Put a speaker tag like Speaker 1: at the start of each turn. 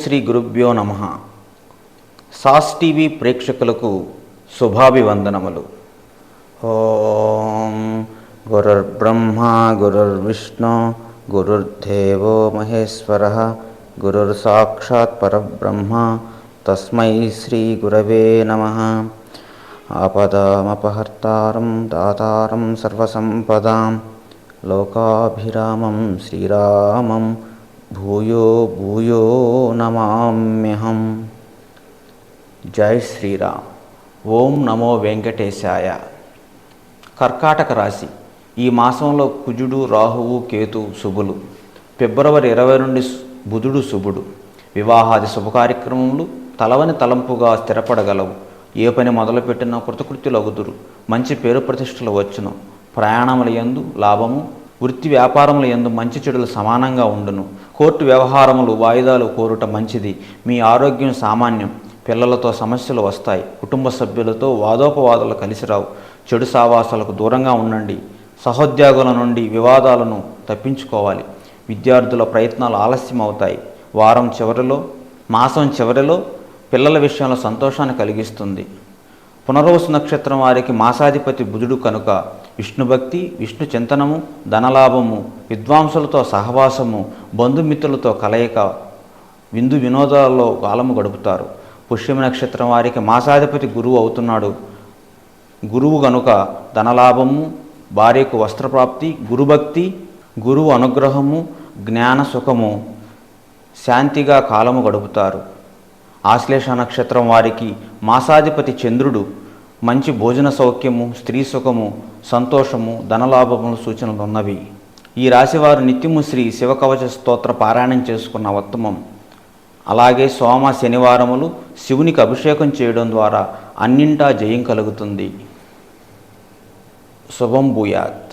Speaker 1: శ్రీ గురుభ్యో నమః. Sauce TV ప్రేక్షకులకు శుభాభివందనములు. ఓం గురుర్బ్రహ్మా గురుర్విష్ణు గురుర్దేవో మహేశ్వరః గురుర్ సాక్షాత్ పరబ్రహ్మ తస్మై శ్రీ గురవే నమః. ఆపదామపహర్తారం దాతారం సర్వసంపదాం లోకాభిరామం శ్రీరామం భూయో భూయో నమామ్యహం. జై శ్రీరామ్. ఓం నమో వెంకటేశాయ. కర్కాటక రాశి. ఈ మాసంలో కుజుడు, రాహువు, కేతు శుభులు. ఫిబ్రవరి 20 నుండి బుధుడు శుభుడు. వివాహాది శుభకార్యక్రమములు తలవని తలంపుగా స్థిరపడగలవు. ఏ పని మొదలుపెట్టినా కృతకృత్యులగుదురు. మంచి పేరు ప్రతిష్టలు వచ్చును. ప్రయాణముల యందు లాభము, వృత్తి వ్యాపారముల యందు మంచి చెడులు సమానంగా ఉండును. కోర్టు వ్యవహారములు వాయిదాలు కోరుట మంచిది. మీ ఆరోగ్యం సామాన్యం. పిల్లలతో సమస్యలు వస్తాయి. కుటుంబ సభ్యులతో వాదోపవాదాలు కలిసిరావు. చెడు సావాసాలకు దూరంగా ఉండండి. సహోద్యోగుల నుండి వివాదాలను తప్పించుకోవాలి. విద్యార్థుల ప్రయత్నాలు ఆలస్యం అవుతాయి. మాసం చివరిలో పిల్లల విషయంలో సంతోషాన్ని కలిగిస్తుంది. పునర్వసు నక్షత్రం వారికి మాసాధిపతి బుధుడు కనుక విష్ణుభక్తి, విష్ణు చింతనము, ధనలాభము, విద్వాంసులతో సహవాసము, బంధుమిత్రులతో కలయిక, విందు వినోదాలలో కాలము గడుపుతారు. పుష్యమి నక్షత్రం వారికి మాసాధిపతి గురువు అవుతున్నాడు. గురువు గనుక ధనలాభము, భార్యకు వస్త్రప్రాప్తి, గురుభక్తి, గురువు అనుగ్రహము, జ్ఞాన సుఖము, శాంతిగా కాలము గడుపుతారు. ఆశ్లేష నక్షత్రం వారికి మాసాధిపతి చంద్రుడు మంచి భోజన సౌఖ్యము, స్త్రీ సుఖము, సంతోషము, ధనలాభముల సూచనలు ఉన్నవి. ఈ రాశివారు నిత్యము శ్రీ శివకవచ స్తోత్ర పారాయణం చేసుకున్న ఉత్తమం. అలాగే సోమ శనివారములు శివునికి అభిషేకం చేయడం ద్వారా అన్నింటా జయం కలుగుతుంది. శుభం భూయాత్.